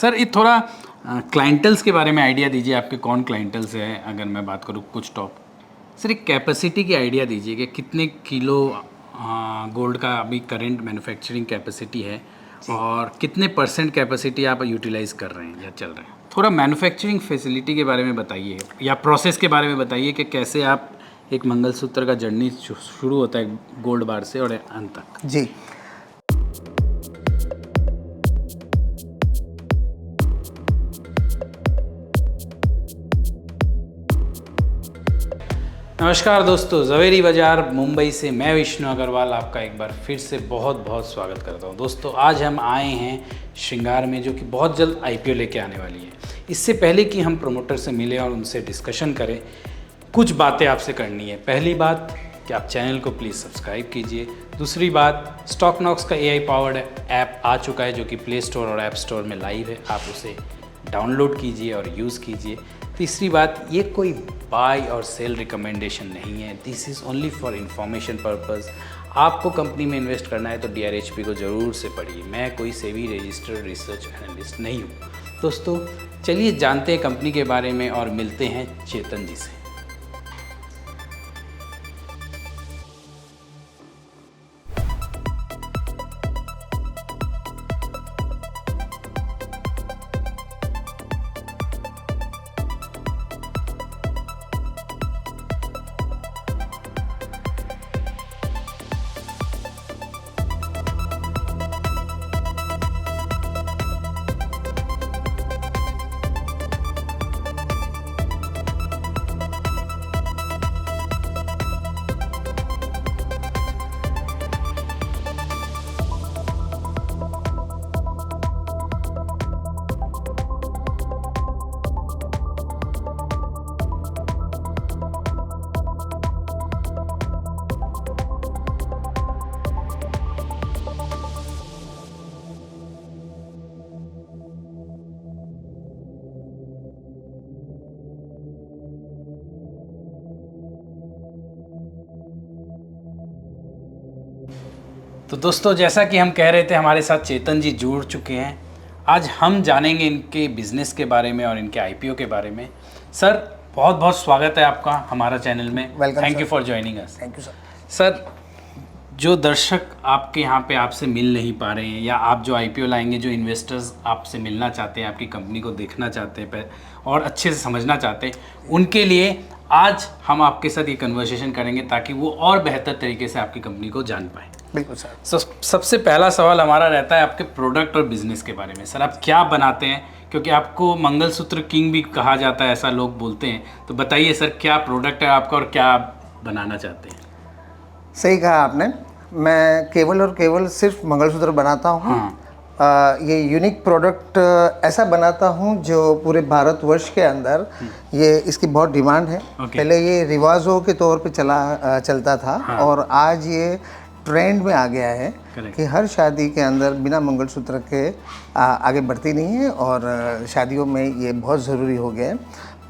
Sir ये थोड़ा क्लाइंटल्स के बारे में आइडिया दीजिए, आपके कौन क्लाइंटल्स हैं? अगर मैं बात करूँ कुछ टॉप, सर एक कैपेसिटी की आइडिया दीजिए कि कितने किलो गोल्ड का अभी करंट मैन्युफैक्चरिंग कैपेसिटी है और कितने % कैपेसिटी आप यूटिलाइज कर रहे हैं या चल रहे हैं। थोड़ा मैन्युफैक्चरिंग फैसिलिटी के बारे में बताइए या प्रोसेस के बारे में बताइए कि कैसे आप एक मंगलसूत्र का जर्नी शुरू होता है गोल्ड बार से और अंत तक। जी, नमस्कार दोस्तों, ज़वेरी बाज़ार मुंबई से मैं विष्णु अग्रवाल आपका एक बार फिर से बहुत बहुत स्वागत करता हूं। दोस्तों आज हम आए हैं श्रृंगार में, जो कि बहुत जल्द आईपीओ लेके आने वाली है। इससे पहले कि हम प्रमोटर से मिलें और उनसे डिस्कशन करें, कुछ बातें आपसे करनी है। पहली बात कि आप चैनल को प्लीज़ सब्सक्राइब कीजिए। दूसरी बात, स्टॉकनॉक्स का AI पावर्ड ऐप आ चुका है जो कि प्ले स्टोर और ऐप स्टोर में लाइव है, आप उसे डाउनलोड कीजिए और यूज़ कीजिए। तीसरी बात, ये कोई बाय और सेल रिकमेंडेशन नहीं है, this is only for information purpose. आपको कंपनी में इन्वेस्ट करना है तो DRHP को ज़रूर से पढ़िए। मैं कोई सेबी रजिस्टर्ड रिसर्च एनालिस्ट नहीं हूँ। दोस्तों चलिए जानते हैं कंपनी के बारे में और मिलते हैं चेतन जी से। तो दोस्तों जैसा कि हम कह रहे थे, हमारे साथ चेतन जी जुड़ चुके हैं। आज हम जानेंगे इनके बिज़नेस के बारे में और इनके IPO के बारे में। सर बहुत बहुत स्वागत है आपका हमारा चैनल में। Thank you for joining us. Thank you sir. Sir जो दर्शक आपके यहाँ पे आपसे मिल नहीं पा रहे हैं, या आप जो IPO लाएंगे, जो इन्वेस्टर्स आपसे मिलना चाहते हैं, आपकी कंपनी को देखना चाहते हैं और अच्छे से समझना चाहते हैं, उनके लिए आज हम आपके साथ ये कन्वर्सेशन करेंगे ताकि वो और बेहतर तरीके से आपकी कंपनी को जान पाएँ। बिल्कुल सर। सबसे पहला सवाल हमारा रहता है आपके प्रोडक्ट और बिजनेस के बारे में। सर आप क्या बनाते हैं, क्योंकि आपको मंगलसूत्र किंग भी कहा जाता है, ऐसा लोग बोलते हैं। तो बताइए सर, क्या प्रोडक्ट है आपका और क्या आप बनाना चाहते हैं? सही कहा आपने। मैं केवल और केवल सिर्फ मंगलसूत्र बनाता हूँ। ये यूनिक प्रोडक्ट ऐसा बनाता हूँ जो पूरे भारतवर्ष के अंदर ये इसकी बहुत डिमांड है। पहले ये रिवाजों के तौर पे चलता था और आज ये ट्रेंड में आ गया है कि हर शादी के अंदर बिना मंगलसूत्र के आगे बढ़ती नहीं है और शादियों में ये बहुत ज़रूरी हो गया है।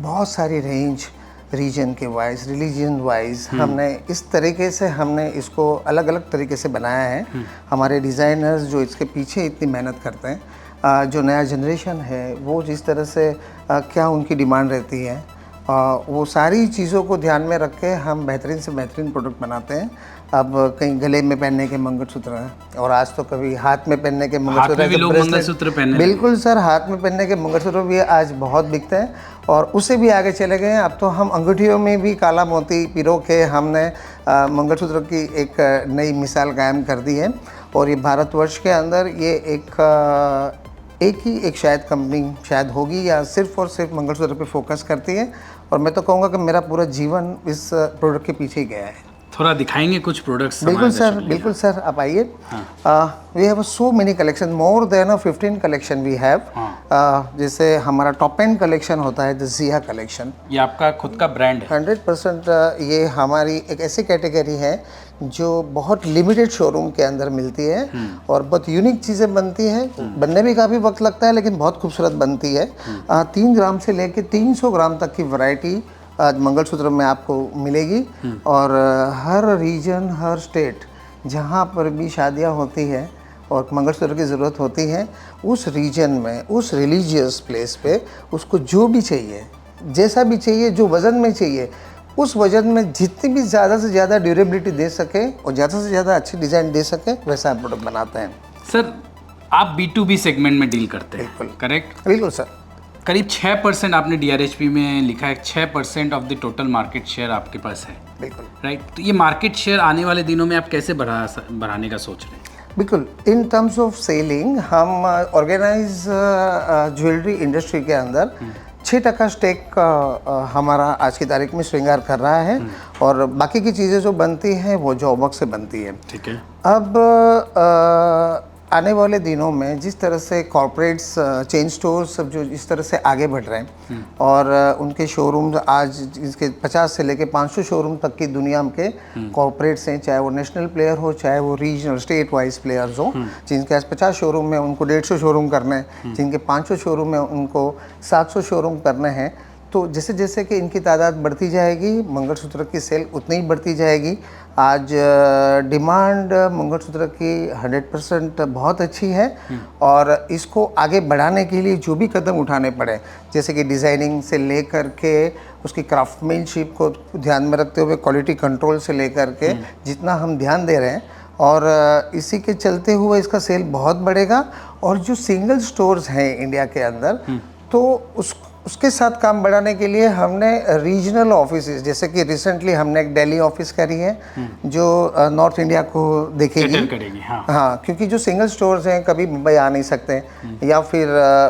बहुत सारी रेंज, रीजन के वाइज, रिलीजन वाइज हमने इस तरीके से हमने इसको अलग अलग तरीके से बनाया है। हमारे डिज़ाइनर्स जो इसके पीछे इतनी मेहनत करते हैं, जो नया जनरेशन है वो जिस तरह से क्या उनकी डिमांड रहती है, वो सारी चीज़ों को ध्यान में रख के हम बेहतरीन से बेहतरीन प्रोडक्ट बनाते हैं। अब कहीं गले में पहनने के मंगलसूत्र हैं और आज तो कभी हाथ में पहनने के मंगलसूत्र पहनने। बिल्कुल सर, हाथ में पहनने के मंगलसूत्र भी आज बहुत बिकते हैं और उससे भी आगे चले गए हैं। अब तो हम अंगूठियों में भी काला मोती पिरो के हमने मंगलसूत्र की एक नई मिसाल कायम कर दी है। और ये भारतवर्ष के अंदर ये एक शायद कंपनी शायद होगी या सिर्फ और सिर्फ मंगलसूत्र पे फोकस करती है। और मैं तो कहूँगा कि मेरा पूरा जीवन इस प्रोडक्ट के पीछे ही गया है। थोड़ा दिखाएंगे कुछ प्रोडक्ट्स? बिल्कुल सर, आप आइए। We have so many collection, more than 15 collection we have. जैसे हमारा टॉप एंड कलेक्शन होता है द जिया कलेक्शन। ये आपका खुद का ब्रांड है? 100% ये हमारी एक ऐसी कैटेगरी है जो बहुत लिमिटेड शोरूम के अंदर मिलती है और बहुत यूनिक चीज़ें बनती है। बनने में काफ़ी वक्त लगता है लेकिन बहुत खूबसूरत बनती है। 3 ग्राम से लेकर 300 ग्राम तक की वैरायटी आज मंगलसूत्र में आपको मिलेगी। और हर रीजन, हर स्टेट जहाँ पर भी शादियाँ होती है और मंगलसूत्र की ज़रूरत होती है, उस रीजन में, उस रिलीजियस प्लेस पे उसको जो भी चाहिए, जैसा भी चाहिए, जो वज़न में चाहिए, उस वजन में जितनी भी ज़्यादा से ज़्यादा ड्यूरेबिलिटी दे सके और ज़्यादा से ज़्यादा अच्छी डिज़ाइन दे सके, वैसा हम प्रोडक्ट बनाते हैं। सर आप B2B सेगमेंट में डील करते हैं, बिल्कुल। करेक्ट? बिल्कुल सर। करीब 6% आपने DRHP में लिखा है, 6% of the total market share आपके पास है, बिल्कुल। राइट? तो ये मार्केट शेयर आने वाले दिनों में आप कैसे बढ़ाने का सोच रहे हैं? बिल्कुल, इन टर्म्स ऑफ सेलिंग हम ऑर्गेनाइज ज्वेलरी इंडस्ट्री के अंदर 6% स्टेक हमारा आज की तारीख में श्रृंगार कर रहा है, और बाकी की चीज़ें जो बनती हैं वो जॉबवर्क से बनती है। ठीक है। अब आने वाले दिनों में जिस तरह से कॉर्पोरेट्स, चेन स्टोर्स सब जो इस तरह से आगे बढ़ रहे हैं, और उनके शोरूम्स आज इसके 50 से लेके 500 शोरूम तक की दुनिया के कॉर्पोरेट्स हैं, चाहे वो नेशनल प्लेयर हो, चाहे वो रीजनल स्टेट वाइज प्लेयर्स हो, जिनके आज 50 शोरूम में उनको 150 शोरूम करने हैं, जिनके 500 शोरूम में उनको 700 शोरूम करने हैं। तो जैसे जैसे कि इनकी तादाद बढ़ती जाएगी, मंगलसूत्र की सेल उतनी ही बढ़ती जाएगी। आज डिमांड मंगलसूत्र की 100% बहुत अच्छी है, और इसको आगे बढ़ाने के लिए जो भी कदम उठाने पड़े, जैसे कि डिज़ाइनिंग से लेकर के उसकी क्राफ्टमैनशिप को ध्यान में रखते हुए क्वालिटी कंट्रोल से लेकर के जितना हम ध्यान दे रहे हैं, और इसी के चलते हुए इसका सेल बहुत बढ़ेगा। और जो सिंगल स्टोर्स हैं इंडिया के अंदर, तो उसके साथ काम बढ़ाने के लिए हमने रीजनल ऑफिसेज, जैसे कि रिसेंटली हमने एक दिल्ली ऑफिस करी है जो नॉर्थ इंडिया को देखेगी। हाँ, क्योंकि जो सिंगल स्टोर्स हैं कभी मुंबई आ नहीं सकते, या फिर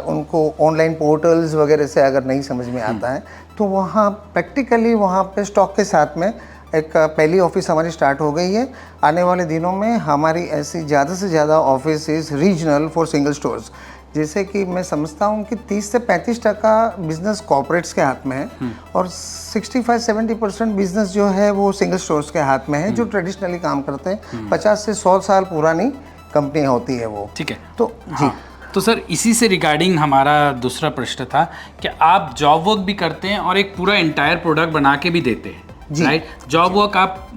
उनको ऑनलाइन पोर्टल्स वगैरह से अगर नहीं समझ में आता है, तो वहाँ प्रैक्टिकली वहाँ पे स्टॉक के साथ में एक पहली ऑफिस हमारी स्टार्ट हो गई है। आने वाले दिनों में हमारी ऐसी ज़्यादा से ज़्यादा offices regional for single stores, जैसे कि मैं समझता हूँ कि 30 से 35% बिजनेस कॉर्पोरेट्स के हाथ में है, और 65-70% बिजनेस जो है वो सिंगल स्टोर्स के हाथ में है, जो ट्रेडिशनली काम करते हैं। 50 से 100 साल पुरानी कंपनी होती है वो। ठीक है। तो जी, तो सर इसी से रिगार्डिंग हमारा दूसरा प्रश्न था कि आप जॉब वर्क भी करते हैं और एक पूरा एंटायर प्रोडक्ट बना के भी देते हैं, राइट? जॉब वर्क आप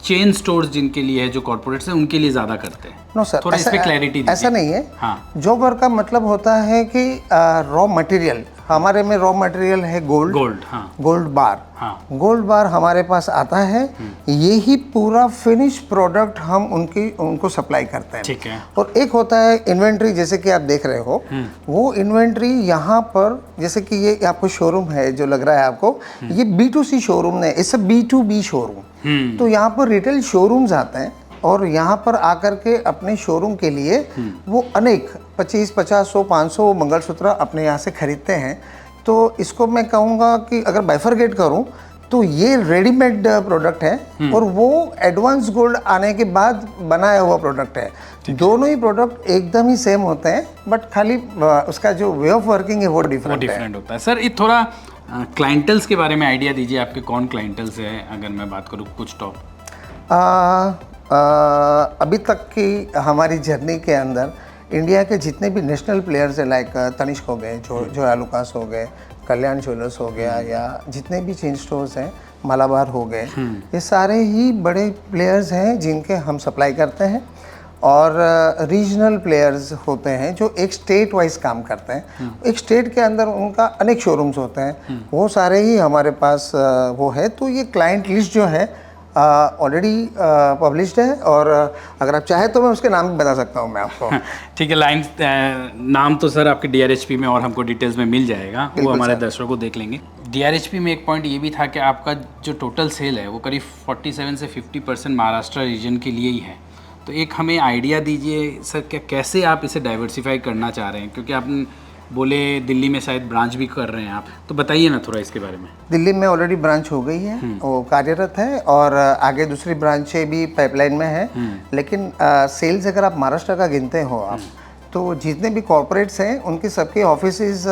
चेन स्टोर्स जिनके लिए है, जो कॉर्पोरेट्स हैं, उनके लिए ज़्यादा करते हैं। नो सर, थोड़ा इस पे क्लैरिटी दीजिए। ऐसा नहीं है। हाँ। जॉब वर्क का मतलब होता है कि रॉ मटेरियल, हमारे में रॉ मटेरियल है गोल्ड। हाँ। Gold bar. हाँ। गोल्ड बार हमारे पास आता है, यही पूरा फिनिश प्रोडक्ट हम उनको सप्लाई करते हैं। ठीक है। और एक होता है इन्वेंट्री, जैसे कि आप देख रहे हो, वो इन्वेंट्री यहाँ पर, जैसे कि ये आपको शोरूम है जो लग रहा है आपको, ये B2C शोरूम नहीं, इट्स B2B शोरूम। तो यहाँ पर रिटेल शोरूम्स आते हैं, और यहाँ पर आकर के अपने शोरूम के लिए वो अनेक 25, 50, 100, 500 मंगलसूत्र अपने यहाँ से खरीदते हैं। तो इसको मैं कहूँगा कि अगर बाइफरगेट करूँ तो ये रेडीमेड प्रोडक्ट है, और वो एडवांस गोल्ड आने के बाद बनाया हुआ प्रोडक्ट है। दोनों ही प्रोडक्ट एकदम ही सेम होते हैं, बट खाली उसका जो वे ऑफ वर्किंग है वो डिफरेंट होता है। सर ये थोड़ा क्लाइंटल्स के बारे में आइडिया दीजिए, आपके कौन क्लाइंटल्स हैं, अगर मैं बात करूँ कुछ टॉप। अभी तक की हमारी जर्नी के अंदर इंडिया के जितने भी नेशनल प्लेयर्स हैं, लाइक तनिष्क हो गए, जो आलूकास हो गए, कल्याण ज्वेलर्स हो गया, या जितने भी चेन स्टोर्स हैं, मालाबार हो गए, ये सारे ही बड़े प्लेयर्स हैं जिनके हम सप्लाई करते हैं। और रीजनल प्लेयर्स होते हैं जो एक स्टेट वाइज काम करते हैं। एक स्टेट के अंदर उनका अनेक शोरूम्स होते हैं, वो सारे ही हमारे पास वो है। तो ये क्लाइंट लिस्ट जो है ऑलरेडी पब्लिश्ड है, और अगर आप चाहें तो मैं उसके नाम भी बता सकता हूँ मैं आपको। ठीक है, नाम तो सर आपके DRHP में और हमको डिटेल्स में मिल जाएगा, वो हमारे दर्शकों को देख लेंगे। DRHP में एक पॉइंट ये भी था कि आपका जो टोटल सेल है वो करीब 47 से 50% महाराष्ट्र रीजन के लिए ही है। तो एक हमें आइडिया दीजिए सर, क्या कैसे आप इसे डाइवर्सिफाई करना चाह रहे हैं, क्योंकि आप बोले दिल्ली में शायद ब्रांच भी कर रहे हैं आप, तो बताइए ना थोड़ा इसके बारे में। दिल्ली में ऑलरेडी ब्रांच हो गई है, वो कार्यरत है, और आगे दूसरी ब्रांचें भी पाइपलाइन में है। लेकिन सेल्स अगर आप महाराष्ट्र का गिनते हो आप, तो जितने भी कॉर्पोरेट्स हैं उनके सबके ऑफिसेज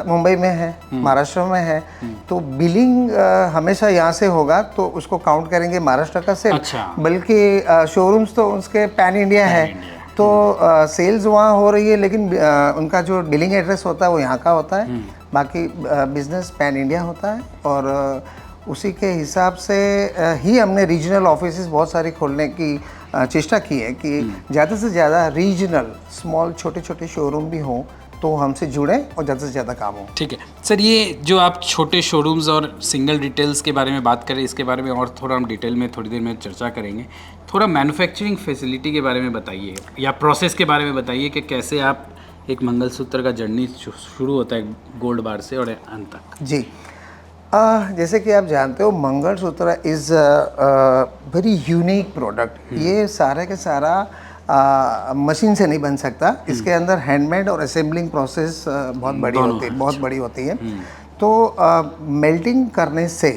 मुंबई में है, महाराष्ट्र में है। तो बिलिंग हमेशा यहाँ से होगा, तो उसको काउंट करेंगे महाराष्ट्र का सेल। अच्छा। बल्कि शोरूम्स तो उसके पैन इंडिया है, तो सेल्स वहाँ हो रही है, लेकिन उनका जो बिलिंग एड्रेस होता है वो यहाँ का होता है। बाकी बिजनेस पैन इंडिया होता है, और उसी के हिसाब से ही हमने रीजनल ऑफिसेज बहुत सारी खोलने की चेष्टा की है कि ज़्यादा से ज़्यादा रीजनल स्मॉल छोटे छोटे शोरूम भी हों तो हमसे जुड़ें और ज़्यादा से ज़्यादा काम हो। ठीक है सर, ये जो आप छोटे शोरूम्स और सिंगल डिटेल्स के बारे में बात करें, इसके बारे में और थोड़ा हम डिटेल में थोड़ी देर में चर्चा करेंगे। थोड़ा मैन्युफैक्चरिंग फैसिलिटी के बारे में बताइए या प्रोसेस के बारे में बताइए कि कैसे आप एक मंगलसूत्र का जर्नी शुरू होता है गोल्ड बार से और अंत तक। जी, जैसे कि आप जानते हो mangalsutra is very unique product. ये सारे के सारा मशीन से नहीं बन सकता, इसके अंदर हैंडमेड और असेंबलिंग प्रोसेस बहुत बड़ी होती है। तो मेल्टिंग करने से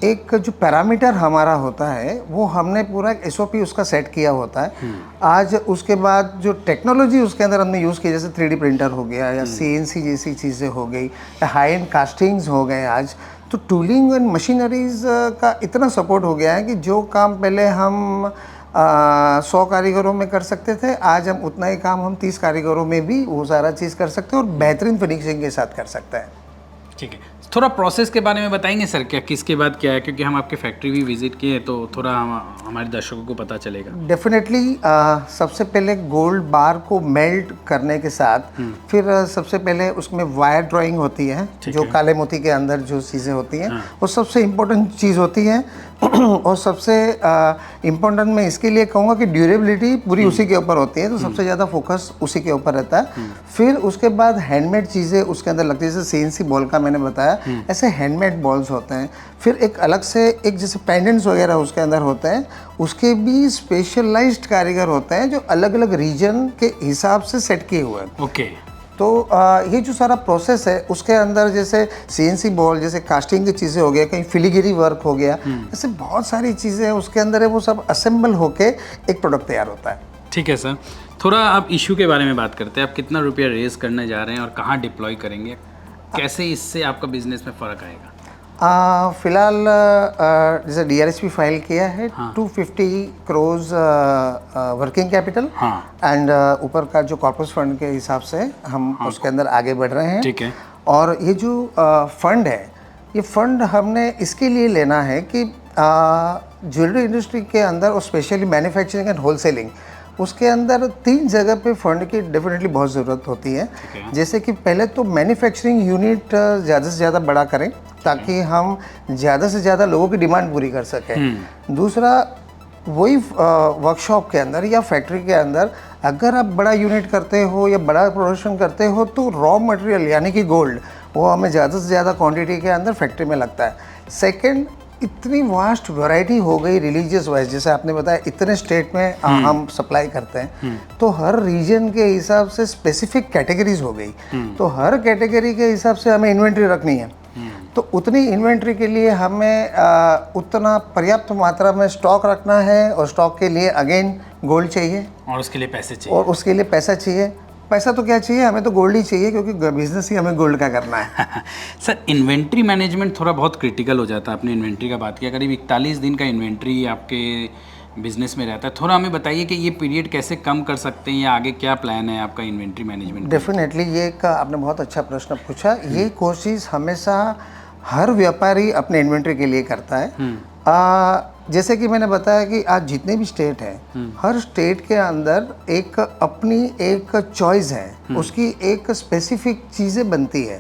एक जो पैरामीटर हमारा होता है वो हमने पूरा एक SOP उसका सेट किया होता है। आज उसके बाद जो टेक्नोलॉजी उसके अंदर हमने यूज़ की, जैसे 3D प्रिंटर हो गया या CNC जैसी चीज़ें हो गई या हाई एंड कास्टिंग्स हो गए आज, तो टूलिंग एंड मशीनरीज का इतना सपोर्ट हो गया है कि जो काम पहले हम 100 कारीगरों में कर सकते थे, आज हम उतना ही काम हम 30 कारीगरों में भी वो सारा चीज़ कर सकते हैं और बेहतरीन फिनिशिंग के साथ कर सकते हैं। ठीक है, थोड़ा प्रोसेस के बारे में बताएंगे सर, क्या किसके बाद क्या है, क्योंकि हम आपके फैक्ट्री भी विजिट किए तो थोड़ा हमारे दर्शकों को पता चलेगा। डेफिनेटली सबसे पहले गोल्ड बार को मेल्ट करने के साथ फिर सबसे पहले उसमें वायर ड्राइंग होती है, जो काले मोती के अंदर जो चीज़ें होती हैं वो सबसे इम्पोर्टेंट चीज़ होती है। और सबसे इम्पोर्टेंट मैं इसके लिए कहूँगा कि ड्यूरेबिलिटी पूरी उसी के ऊपर होती है, तो सबसे ज़्यादा फोकस उसी के ऊपर रहता है। फिर उसके बाद हैंडमेड चीज़ें उसके अंदर लगती है, जैसे CNC बॉल का मैंने बताया, ऐसे हैंडमेड बॉल्स होते हैं। फिर एक अलग से एक जैसे पेंडेंट्स वगैरह उसके अंदर होते हैं, उसके भी स्पेशलाइज्ड कारीगर होते हैं जो अलग अलग रीजन के हिसाब से सेट किए हुए हैं। ओके। तो ये जो सारा प्रोसेस है उसके अंदर जैसे CNC बॉल, जैसे कास्टिंग की चीज़ें हो गया, कहीं फिलीगिरी वर्क हो गया, ऐसे बहुत सारी चीज़ें उसके अंदर है, वो सब असेंबल होके एक प्रोडक्ट तैयार होता है। ठीक है सर, थोड़ा आप इशू के बारे में बात करते हैं। आप कितना रुपया रेज करने जा रहे हैं और कहाँ डिप्लॉय करेंगे, कैसे इससे आपका बिजनेस में फ़र्क आएगा? फिलहाल जैसे DRHP फाइल किया है, 250 करोड़ वर्किंग कैपिटल एंड ऊपर का जो कॉर्पोरेट फंड के हिसाब से हम उसके अंदर आगे बढ़ रहे हैं। ठीक है। और ये जो फंड है, ये फंड हमने इसके लिए लेना है कि ज्वेलरी इंडस्ट्री के अंदर और स्पेशली मैन्युफैक्चरिंग एंड होलसेलिंग, उसके अंदर 3 जगह पे फंड की डेफिनेटली बहुत ज़रूरत होती है। जैसे कि पहले तो मैन्युफैक्चरिंग यूनिट ज़्यादा से ज़्यादा बड़ा करें ताकि हम ज़्यादा से ज़्यादा लोगों की डिमांड पूरी कर सकें। दूसरा, वही वर्कशॉप के अंदर या फैक्ट्री के अंदर अगर आप बड़ा यूनिट करते हो या बड़ा प्रोडक्शन करते हो तो रॉ मटेरियल यानी कि गोल्ड वो हमें ज़्यादा से ज़्यादा क्वांटिटी के अंदर फैक्ट्री में लगता है। सेकंड, इतनी वास्ट वैरायटी हो गई रिलीजियस वाइज, जैसे आपने बताया इतने स्टेट में हम सप्लाई करते हैं, तो हर रीजन के हिसाब से स्पेसिफिक कैटेगरीज हो गई, तो हर कैटेगरी के हिसाब से हमें इन्वेंट्री रखनी है। तो उतनी इन्वेंट्री के लिए हमें उतना पर्याप्त मात्रा में स्टॉक रखना है और स्टॉक के लिए अगेन गोल्ड चाहिए और उसके लिए पैसे चाहिए। पैसा चाहिए। पैसा तो क्या चाहिए, हमें तो गोल्ड ही चाहिए क्योंकि बिजनेस ही हमें गोल्ड का करना है। सर, इन्वेंट्री मैनेजमेंट थोड़ा बहुत क्रिटिकल हो जाता है। आपने इन्वेंट्री का बात किया, करीब 41 दिन का इन्वेंट्री आपके बिजनेस में रहता है। थोड़ा हमें बताइए कि ये पीरियड कैसे कम कर सकते हैं या आगे क्या प्लान है आपका इन्वेंट्री मैनेजमेंट? डेफिनेटली ये आपने बहुत अच्छा प्रश्न पूछा। ये कोशिश हमेशा हर व्यापारी अपने इन्वेंट्री के लिए करता है। जैसे कि मैंने बताया कि आज जितने भी स्टेट हैं, हर स्टेट के अंदर एक अपनी एक चॉइस है, उसकी एक स्पेसिफिक चीज़ें बनती है।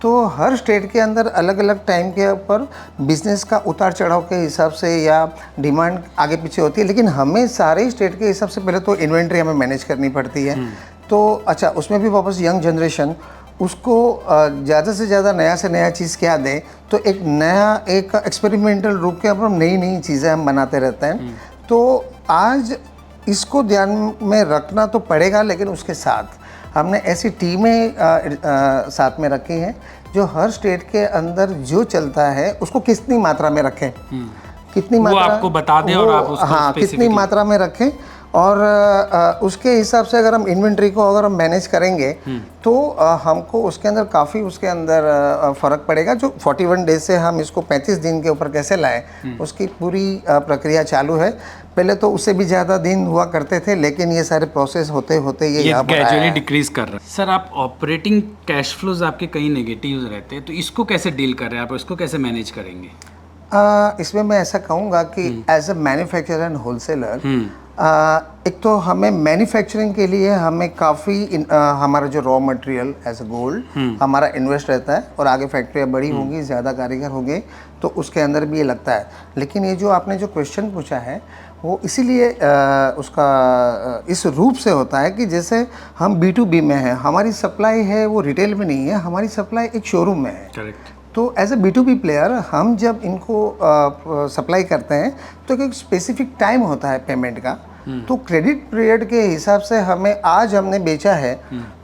तो हर स्टेट के अंदर अलग अलग टाइम के ऊपर बिजनेस का उतार चढ़ाव के हिसाब से या डिमांड आगे पीछे होती है, लेकिन हमें सारे स्टेट के हिसाब से पहले तो इन्वेंट्री हमें मैनेज करनी पड़ती है। तो अच्छा, उसमें भी वापस यंग जनरेशन उसको ज़्यादा से ज़्यादा नया से नया चीज़ क्या दें, तो एक नया एक एक्सपेरिमेंटल रूप के ऊपर नई नई चीज़ें हम बनाते रहते हैं। तो आज इसको ध्यान में रखना तो पड़ेगा, लेकिन उसके साथ हमने ऐसी टीमें साथ में रखी हैं जो हर स्टेट के अंदर जो चलता है उसको कितनी मात्रा में रखें, कितनी मात्रा आपको बता दें और आप उसको कितनी मात्रा में रखें, और उसके हिसाब से अगर हम इन्वेंट्री को अगर हम मैनेज करेंगे तो हमको उसके अंदर काफ़ी उसके अंदर फ़र्क पड़ेगा। जो 41 डेज से हम इसको 35 दिन के ऊपर कैसे लाएं, उसकी पूरी प्रक्रिया चालू है। पहले तो उससे भी ज़्यादा दिन हुआ करते थे, लेकिन ये सारे प्रोसेस होते होते ये ग्रेजुअली डिक्रीज कर रहा है। सर, आप ऑपरेटिंग कैश फ्लोज आपके कई नेगेटिव रहते हैं, तो इसको कैसे डील कर रहे हैं आप, इसको कैसे मैनेज करेंगे? इसमें मैं ऐसा कहूँगा कि as a manufacturer and wholesaler एक तो हमें मैन्युफैक्चरिंग के लिए हमें काफ़ी हमारा जो raw material as a gold हमारा इन्वेस्ट रहता है, और आगे फैक्ट्रियाँ बड़ी होंगी, ज़्यादा कारीगर होंगे तो उसके अंदर भी ये लगता है। लेकिन ये जो आपने जो क्वेश्चन पूछा है वो इसीलिए उसका इस रूप से होता है कि जैसे हम B2B में हैं, हमारी सप्लाई है वो रिटेल में नहीं है, हमारी सप्लाई एक शोरूम में है। करेक्ट। तो एज ए B2B प्लेयर हम जब इनको सप्लाई करते हैं तो एक स्पेसिफिक टाइम होता है पेमेंट का। तो क्रेडिट पीरियड के हिसाब से हमें आज हमने बेचा है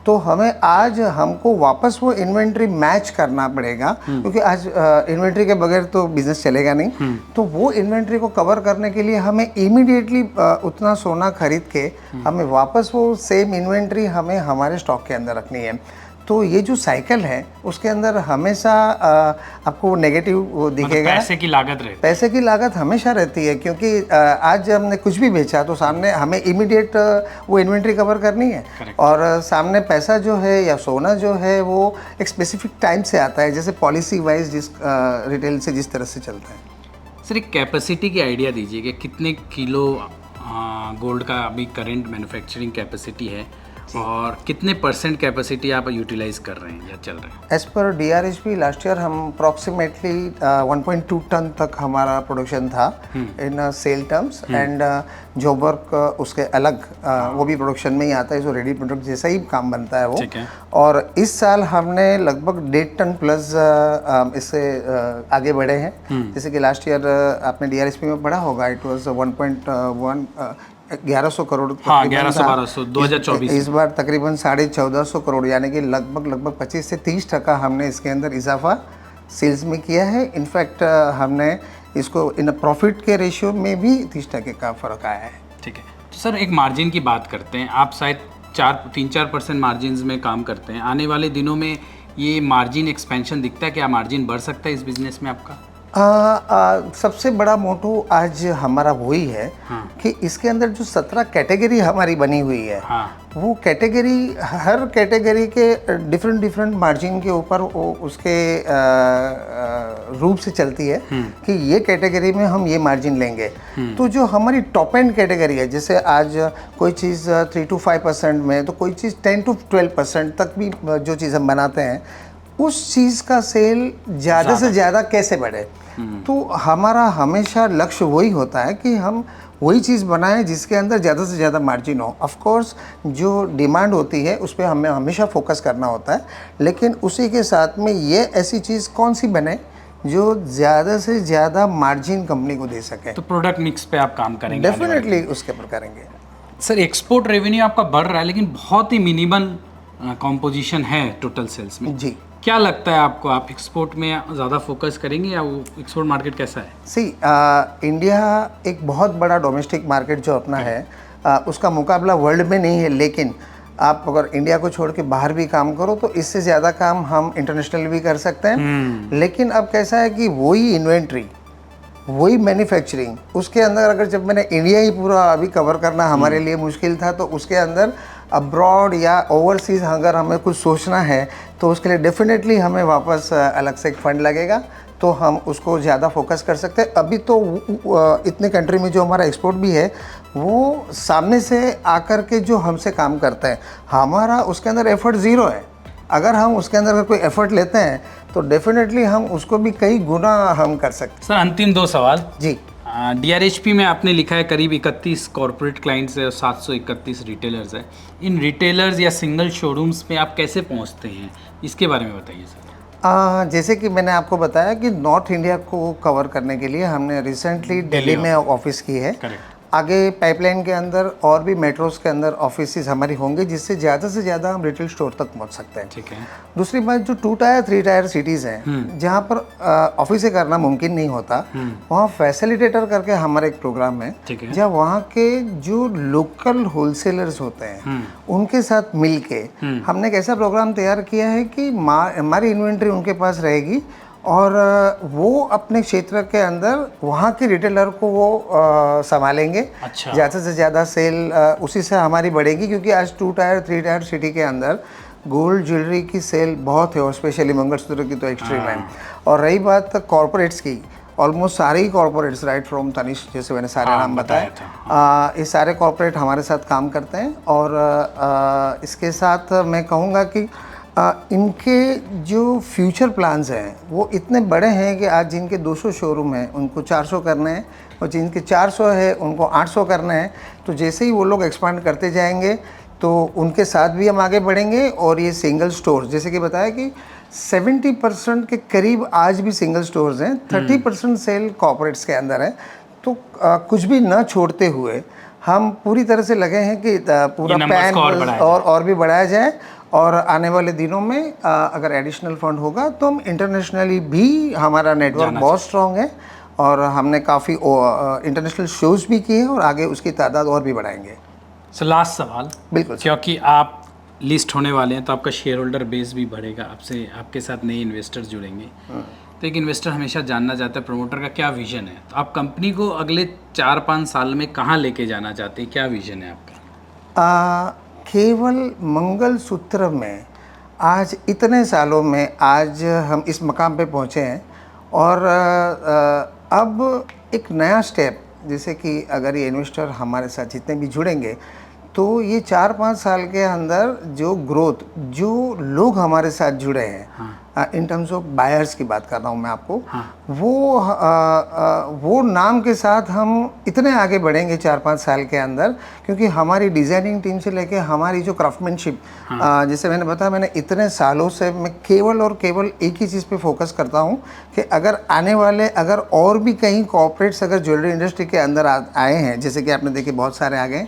तो हमें आज हमको वापस वो इन्वेंट्री मैच करना पड़ेगा, क्योंकि आज इन्वेंट्री के बगैर तो बिजनेस चलेगा नहीं। तो वो इन्वेंट्री को कवर करने के लिए हमें इमीडिएटली उतना सोना खरीद के हमें वापस वो सेम इन्वेंट्री हमें हमारे स्टॉक के अंदर रखनी है। तो ये जो साइकिल है उसके अंदर हमेशा आपको नेगेटिव वो दिखेगा। पैसे की लागत रहती है। पैसे की लागत हमेशा रहती है, क्योंकि आज हमने कुछ भी बेचा तो सामने हमें इमीडिएट वो इन्वेंट्री कवर करनी है। Correct. और सामने पैसा जो है या सोना जो है वो एक स्पेसिफिक टाइम से आता है, जैसे पॉलिसी वाइज जिस रिटेल से जिस तरह से चलता है। सर एक कैपेसिटी की आइडिया दीजिए कि कितने किलो गोल्ड का अभी करंट मैन्युफैक्चरिंग कैपेसिटी है और कितने % कैपेसिटी आप यूटिलाइज कर रहे हैं या चल रहे हैं? As per DRHP last year हम अप्रॉक्सीमेटली 1.2 टन तक हमारा प्रोडक्शन था in sale terms, and job work उसके अलग वो भी प्रोडक्शन में ही आता है, जो रेडी प्रोडक्ट जैसा ही काम बनता है वो। ठीक है। और इस साल हमने लगभग 1.5 टन प्लस इससे आगे बढ़े हैं। जैसे कि लास्ट ईयर आपने DRHP में पढ़ा होगा, इट वॉज 1100 करोड़। हाँ, 1100-1200 2024। इस बार तकरीबन 1450 करोड़, यानी कि लगभग 25 से 30% हमने इसके अंदर इजाफा सेल्स में किया है। इनफैक्ट हमने इसको इन प्रॉफिट के रेशियो में भी 30% का फ़र्क आया है। ठीक है। तो सर एक मार्जिन की बात करते हैं, आप शायद 3-4% मार्जिन में काम करते हैं। आने वाले दिनों में ये मार्जिन एक्सपेंशन दिखता है, क्या मार्जिन बढ़ सकता है इस बिजनेस में आपका? सबसे बड़ा मोटो आज हमारा वही है कि इसके अंदर जो 17 कैटेगरी हमारी बनी हुई है, वो कैटेगरी हर कैटेगरी के डिफरेंट मार्जिन के ऊपर वो उसके रूप से चलती है कि ये कैटेगरी में हम ये मार्जिन लेंगे। तो जो हमारी टॉप एंड कैटेगरी है, जैसे आज कोई चीज़ 3 to 5% में, तो कोई चीज़ 10 to 12% तक भी जो चीज़ हम बनाते हैं, उस चीज़ का सेल ज़्यादा से ज़्यादा कैसे बढ़े। तो हमारा हमेशा लक्ष्य वही होता है कि हम वही चीज़ बनाएं जिसके अंदर ज़्यादा से ज़्यादा मार्जिन हो। ऑफ कोर्स जो डिमांड होती है उस पर हमें हमेशा फोकस करना होता है, लेकिन उसी के साथ में ये ऐसी चीज़ कौन सी बने जो ज़्यादा से ज़्यादा मार्जिन कंपनी को दे सके। तो प्रोडक्ट मिक्स पे आप काम करेंगे? डेफिनेटली उसके ऊपर करेंगे। सर एक्सपोर्ट रेवेन्यू आपका बढ़ रहा है, लेकिन बहुत ही मिनिमल कॉम्पोजिशन है टोटल सेल्स में। जी, क्या लगता है आपको, आप एक्सपोर्ट में ज़्यादा फोकस करेंगे या वो एक्सपोर्ट मार्केट कैसा है? इंडिया एक बहुत बड़ा डोमेस्टिक मार्केट जो अपना है, उसका मुकाबला वर्ल्ड में नहीं है। लेकिन आप अगर इंडिया को छोड़ के बाहर भी काम करो तो इससे ज़्यादा काम हम इंटरनेशनल भी कर सकते हैं। लेकिन अब कैसा है कि वही इन्वेंट्री, वही मैन्युफैक्चरिंग, उसके अंदर अगर जब मैंने इंडिया ही पूरा अभी कवर करना हमारे लिए मुश्किल था, तो उसके अंदर अब्रॉड या ओवरसीज़ अगर हमें कुछ सोचना है तो उसके लिए डेफिनेटली हमें वापस अलग से एक फ़ंड लगेगा, तो हम उसको ज़्यादा फोकस कर सकते हैं। अभी तो इतने कंट्री में जो हमारा एक्सपोर्ट भी है वो सामने से आकर के जो हमसे काम करते हैं, हमारा उसके अंदर एफर्ट ज़ीरो है। अगर हम उसके अंदर अगर कोई एफर्ट लेते हैं तो डेफिनेटली हम उसको भी कई गुना हम कर सकते हैं। सर अंतिम 2 सवाल जी। DRHP में आपने लिखा है करीब 31 कॉर्पोरेट क्लाइंट्स है और 731 रिटेलर्स है। इन रिटेलर्स या सिंगल शोरूम्स में आप कैसे पहुंचते हैं, इसके बारे में बताइए सर। जैसे कि मैंने आपको बताया कि नॉर्थ इंडिया को कवर करने के लिए हमने रिसेंटली दिल्ली में ऑफिस की है। करेक्ट। आगे पाइपलाइन के अंदर और भी मेट्रोस के अंदर ऑफिस हमारी होंगे, जिससे ज़्यादा से ज़्यादा हम रिटेल स्टोर तक पहुंच सकते हैं। ठीक है। दूसरी बात, जो 2 टायर 3 टायर सिटीज़ हैं जहां पर ऑफिस से करना मुमकिन नहीं होता, वहाँ फैसिलिटेटर करके हमारा एक प्रोग्राम है, जहाँ वहाँ के जो लोकल होलसेलर्स होते हैं उनके साथ मिल के हमने एक ऐसा प्रोग्राम तैयार किया है कि हमारी इन्वेंट्री उनके पास रहेगी और वो अपने क्षेत्र के अंदर वहाँ के रिटेलर को वो संभालेंगे। अच्छा। ज़्यादा से ज़्यादा सेल उसी से हमारी बढ़ेगी, क्योंकि आज 2 टायर 3 टायर सिटी के अंदर गोल्ड ज्वेलरी की सेल बहुत है, और स्पेशली मंगलसूत्र की तो एक्सट्रीम है। और रही बात कॉरपोरेट्स की, ऑलमोस्ट सारे ही कॉरपोरेट्स, राइट फ्रॉम तनिष्क, जैसे मैंने सारे नाम बताए, ये सारे कॉरपोरेट हमारे साथ काम करते हैं। और इसके साथ मैं कहूँगा कि इनके जो फ्यूचर प्लान्स हैं वो इतने बड़े हैं कि आज जिनके 200 शोरूम हैं उनको 400 करने हैं, और जिनके 400 है उनको 800 करने हैं। तो जैसे ही वो लोग एक्सपांड करते जाएंगे तो उनके साथ भी हम आगे बढ़ेंगे। और ये सिंगल स्टोर्स, जैसे कि बताया कि 70% के करीब आज भी सिंगल स्टोर्स हैं, 30% सेल कॉर्पोरेट्स के अंदर है। तो कुछ भी न छोड़ते हुए हम पूरी तरह से लगे हैं कि पूरा पैन और भी बढ़ाया जाए। और आने वाले दिनों में अगर एडिशनल फंड होगा तो हम इंटरनेशनली भी, हमारा नेटवर्क बहुत स्ट्रॉन्ग है और हमने काफ़ी इंटरनेशनल शोज़ भी किए हैं और आगे उसकी तादाद और भी बढ़ाएंगे। सो लास्ट सवाल, बिल्कुल, क्योंकि आप लिस्ट होने वाले हैं तो आपका शेयर होल्डर बेस भी बढ़ेगा, आपसे आपके साथ नए इन्वेस्टर्स जुड़ेंगे। तो एक इन्वेस्टर हमेशा जानना चाहता है प्रमोटर का क्या विजन है, तो आप कंपनी को अगले 4-5 साल में कहाँ लेके जाना चाहते हैं, क्या विजन है आपका? केवल मंगलसूत्र में आज इतने सालों में आज हम इस मकाम पे पहुँचे हैं। और अब एक नया स्टेप, जैसे कि अगर ये इन्वेस्टर हमारे साथ जितने भी जुड़ेंगे तो ये 4-5 साल के अंदर जो ग्रोथ, जो लोग हमारे साथ जुड़े हैं, इन टर्म्स ऑफ बायर्स की बात कर रहा हूँ मैं आपको, वो नाम के साथ हम इतने आगे बढ़ेंगे 4-5 साल के अंदर। क्योंकि हमारी डिज़ाइनिंग टीम से लेके हमारी जो क्राफ्टमैनशिप, जैसे मैंने बताया, मैंने इतने सालों से मैं केवल और केवल एक ही चीज़ पे फोकस करता हूँ कि अगर आने वाले, अगर और भी कहीं कॉर्पोरेट्स अगर ज्वेलरी इंडस्ट्री के अंदर आए हैं, जैसे कि आपने देखे बहुत सारे आ गए,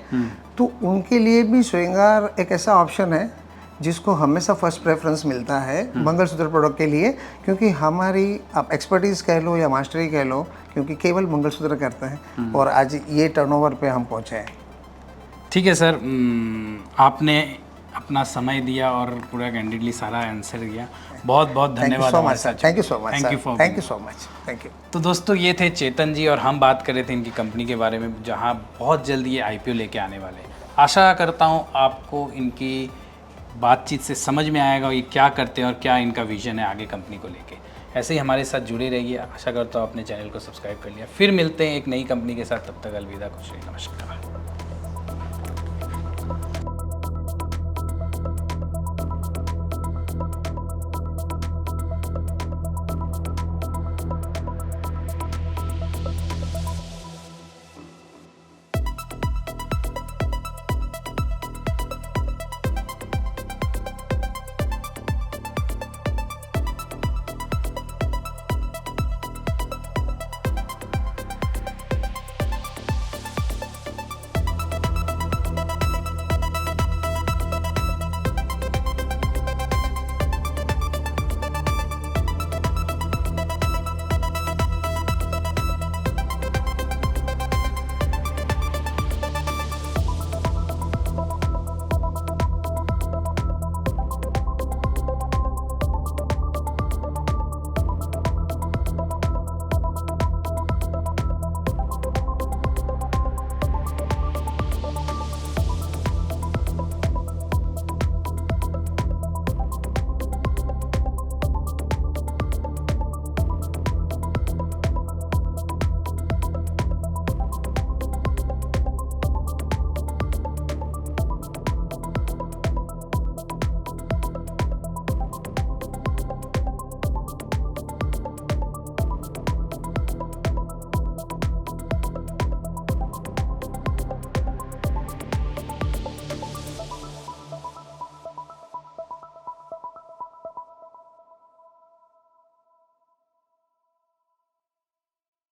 तो उनके लिए भी श्रृंगार एक ऐसा ऑप्शन है जिसको हमेशा फर्स्ट प्रेफरेंस मिलता है मंगलसूत्र प्रोडक्ट के लिए। क्योंकि हमारी, आप एक्सपर्टीज़ कह लो या मास्टरी कह लो, क्योंकि केवल मंगलसूत्र करते हैं और आज ये टर्नओवर पे हम पहुँचे हैं। ठीक है सर, आपने अपना समय दिया और पूरा कैंडिडली सारा आंसर दिया, बहुत बहुत धन्यवाद। Thank you so much. Thank you. तो दोस्तों, ये थे चेतन जी और हम बात कर रहे थे इनकी कंपनी के बारे में, जहां बहुत जल्दी ये IPO लेके आने वाले हैं। आशा करता हूं आपको इनकी बातचीत से समझ में आएगा ये क्या करते हैं और क्या इनका विजन है आगे कंपनी को लेके। ऐसे ही हमारे साथ जुड़े रहिए। आशा करता हूँ अपने चैनल को सब्सक्राइब कर लिया। फिर मिलते हैं एक नई कंपनी के साथ, तब तक अलविदा, खुश रहिए, नमस्कार।